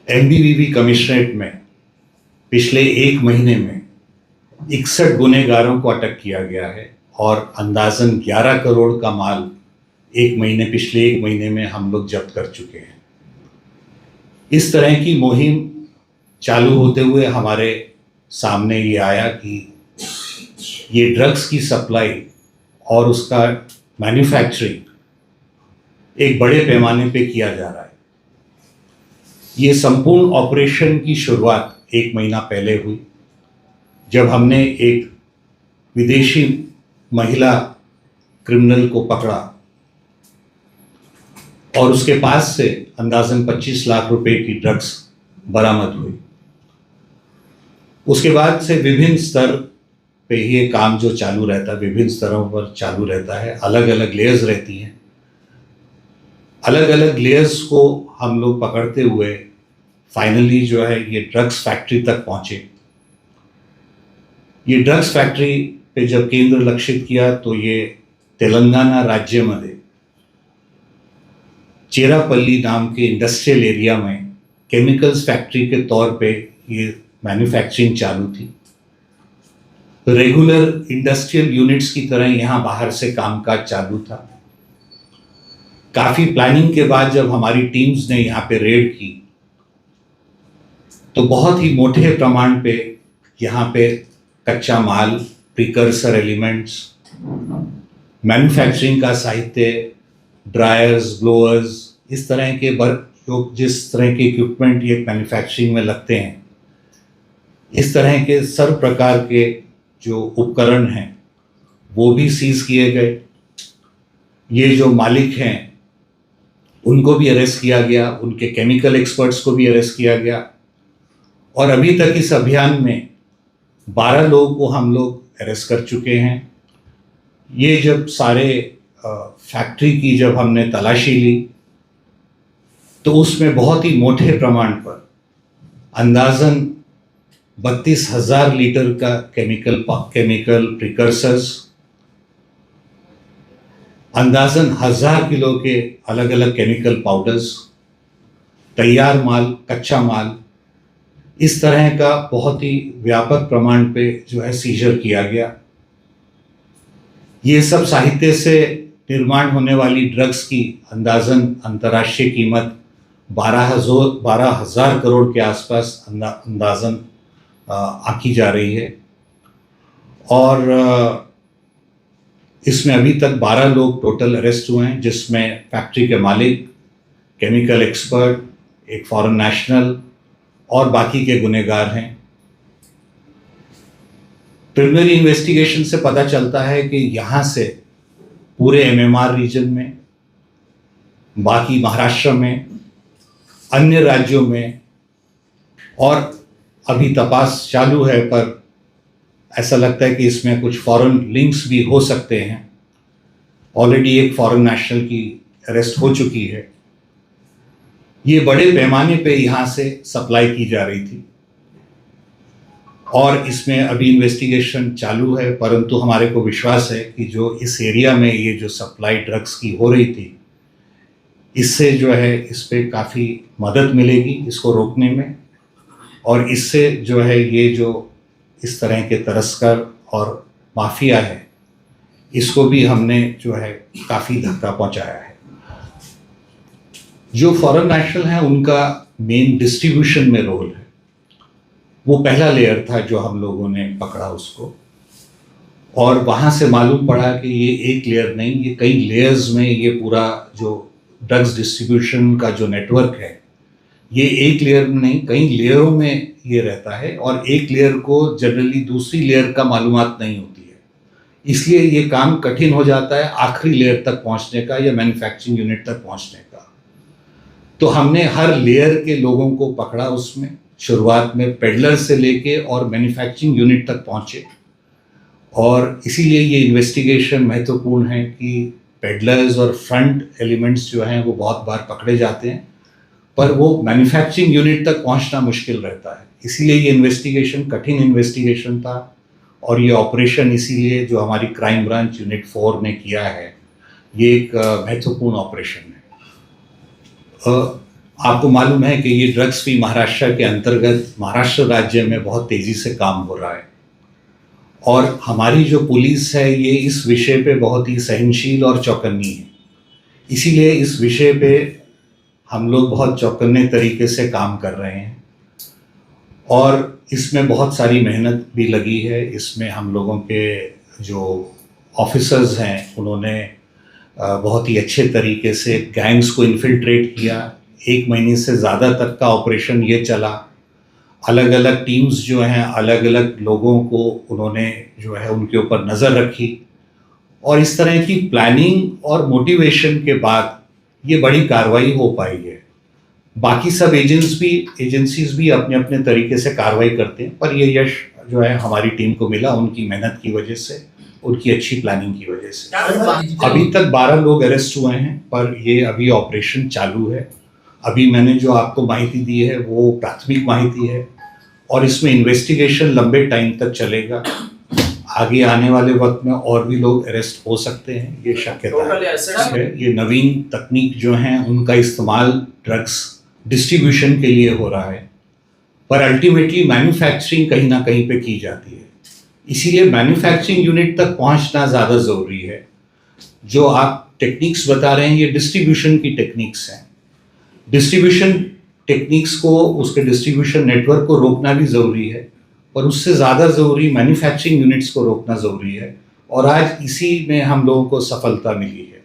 एमबीवीपी commissionerate में पिछले एक महीने में 61 गुनहगारों को अटक किया गया है और अंदाजन 11 करोड़ का माल पिछले एक महीने में हम लोग जब्त कर चुके हैं। इस तरह की मुहिम चालू होते हुए हमारे सामने ये आया कि ये ड्रग्स की सप्लाई और उसका मैन्युफैक्चरिंग एक बड़े पैमाने पे किया जा रहा है। ये संपूर्ण ऑपरेशन की शुरुआत एक महीना पहले हुई, जब हमने एक विदेशी महिला क्रिमिनल को पकड़ा और उसके पास से अंदाजन 25 लाख रुपए की ड्रग्स बरामद हुई। उसके बाद से विभिन्न स्तर पे ये काम जो चालू रहता है, विभिन्न स्तरों पर चालू रहता है, अलग अलग लेयर्स रहती हैं। अलग अलग लेयर्स को हम लोग पकड़ते हुए फाइनली जो है ये ड्रग्स फैक्ट्री तक पहुंचे। ये ड्रग्स फैक्ट्री पे जब केंद्र लक्षित किया तो ये तेलंगाना राज्य में चेरापल्ली नाम के इंडस्ट्रियल एरिया में केमिकल्स फैक्ट्री के तौर पे ये मैन्युफैक्चरिंग चालू थी। रेगुलर इंडस्ट्रियल यूनिट्स की तरह यहाँ बाहर से कामकाज चालू था। काफ़ी प्लानिंग के बाद जब हमारी टीम्स ने यहाँ पे रेड की तो बहुत ही मोटे प्रमाण पे यहाँ पे कच्चा माल, प्रिकर्सर एलिमेंट्स, मैन्युफैक्चरिंग का साहित्य, ड्रायर्स, ब्लोअर्स, इस तरह के जिस तरह के इक्विपमेंट ये मैन्युफैक्चरिंग में लगते हैं, इस तरह के सर्व प्रकार के जो उपकरण हैं वो भी सीज किए गए। ये जो मालिक हैं उनको भी अरेस्ट किया गया, उनके केमिकल एक्सपर्ट्स को भी अरेस्ट किया गया और अभी तक इस अभियान में 12 लोगों को हम लोग अरेस्ट कर चुके हैं। ये जब सारे फैक्ट्री की जब हमने तलाशी ली तो उसमें बहुत ही मोटे प्रमाण पर अंदाजन 32,000 लीटर का केमिकल प्रिकर्सर्स, अंदाजन 1000 किलो के अलग अलग केमिकल पाउडर्स, तैयार माल, कच्चा माल, इस तरह का बहुत ही व्यापक प्रमाण पे जो है सीजर किया गया। ये सब साहित्य से निर्माण होने वाली ड्रग्स की अंदाजन अंतर्राष्ट्रीय कीमत 12,000 करोड़ के आसपास अंदाजन आंकी जा रही है और इसमें अभी तक 12 लोग टोटल अरेस्ट हुए हैं, जिसमें फैक्ट्री के मालिक, केमिकल एक्सपर्ट, एक फॉरेन नेशनल और बाकी के गुनहगार हैं। प्रिलिमिनरी इन्वेस्टिगेशन से पता चलता है कि यहाँ से पूरे एमएमआर रीजन में, बाकी महाराष्ट्र में, अन्य राज्यों में और अभी तपास चालू है, पर ऐसा लगता है कि इसमें कुछ फॉरेन लिंक्स भी हो सकते हैं। ऑलरेडी एक फॉरेन नेशनल की अरेस्ट हो चुकी है। ये बड़े पैमाने पे यहाँ से सप्लाई की जा रही थी और इसमें अभी इन्वेस्टिगेशन चालू है, परंतु हमारे को विश्वास है कि जो इस एरिया में ये जो सप्लाई ड्रग्स की हो रही थी, इससे जो है इस पे काफ़ी मदद मिलेगी इसको रोकने में, और इससे जो है ये जो इस तरह के तस्कर और माफिया है, इसको भी हमने जो है काफ़ी धक्का पहुंचाया है। जो फॉरेन नेशनल हैं उनका मेन डिस्ट्रीब्यूशन में रोल है। वो पहला लेयर था जो हम लोगों ने पकड़ा उसको, और वहाँ से मालूम पड़ा कि ये एक लेयर नहीं, ये कई लेयर्स में ये पूरा जो ड्रग्स डिस्ट्रीब्यूशन का जो नेटवर्क है, ये एक लेयर में नहीं कई लेयरों में ये रहता है और एक लेयर को जनरली दूसरी लेयर का मालूमात नहीं होती है। इसलिए ये काम कठिन हो जाता है आखिरी लेयर तक पहुंचने का या मैन्युफैक्चरिंग यूनिट तक पहुंचने का। तो हमने हर लेयर के लोगों को पकड़ा, उसमें शुरुआत में पेडलर से लेके और मैन्युफैक्चरिंग यूनिट तक पहुंचे, और इसीलिए ये इन्वेस्टिगेशन महत्वपूर्ण है कि पेडलर्स और फ्रंट एलिमेंट्स जो हैं वो बहुत बार पकड़े जाते हैं, पर वो मैन्युफैक्चरिंग यूनिट तक पहुंचना मुश्किल रहता है। इसीलिए ये इन्वेस्टिगेशन कठिन इन्वेस्टिगेशन था, और ये ऑपरेशन इसीलिए जो हमारी क्राइम ब्रांच यूनिट 4 ने किया है, ये एक महत्वपूर्ण ऑपरेशन है। आपको मालूम है कि ये ड्रग्स भी महाराष्ट्र के अंतर्गत महाराष्ट्र राज्य में बहुत तेज़ी से काम हो रहा है, और हमारी जो पुलिस है ये इस विषय पे बहुत ही सहनशील और चौकन्नी है। इसीलिए इस विषय पे हम लोग बहुत चौकन्ने तरीके से काम कर रहे हैं, और इसमें बहुत सारी मेहनत भी लगी है। इसमें हम लोगों के जो ऑफिसर्स हैं उन्होंने बहुत ही अच्छे तरीके से गैंग्स को इन्फिल्ट्रेट किया। 1 महीने से ज़्यादा तक का ऑपरेशन ये चला। अलग अलग टीम्स जो हैं, अलग अलग लोगों को उन्होंने जो है उनके ऊपर नज़र रखी, और इस तरह की प्लानिंग और मोटिवेशन के बाद ये बड़ी कार्रवाई हो पाई है। बाकी सब एजेंसीज भी अपने अपने तरीके से कार्रवाई करते हैं, पर ये यश जो है हमारी टीम को मिला उनकी मेहनत की वजह से, उनकी अच्छी प्लानिंग की वजह से। अभी तक 12 लोग अरेस्ट हुए हैं, पर ये अभी ऑपरेशन चालू है। अभी मैंने जो आपको माहिती दी है वो प्राथमिक माहिती है, और इसमें इन्वेस्टिगेशन लंबे टाइम तक चलेगा। आगे आने वाले वक्त में और भी लोग अरेस्ट हो सकते हैं, ये शक्यता है। ये नवीन तकनीक जो हैं उनका इस्तेमाल ड्रग्स डिस्ट्रीब्यूशन के लिए हो रहा है, पर अल्टीमेटली मैन्युफैक्चरिंग कहीं ना कहीं पे की जाती है। इसीलिए मैन्युफैक्चरिंग यूनिट तक पहुंचना ज़्यादा ज़रूरी है। जो आप टेक्निक्स बता रहे हैं ये डिस्ट्रीब्यूशन की टेक्निक्स हैं। डिस्ट्रीब्यूशन टेक्निक्स को, उसके डिस्ट्रीब्यूशन नेटवर्क को रोकना भी ज़रूरी है, और उससे ज़्यादा ज़रूरी मैन्युफैक्चरिंग यूनिट्स को रोकना ज़रूरी है, और आज इसी में हम लोगों को सफलता मिली है।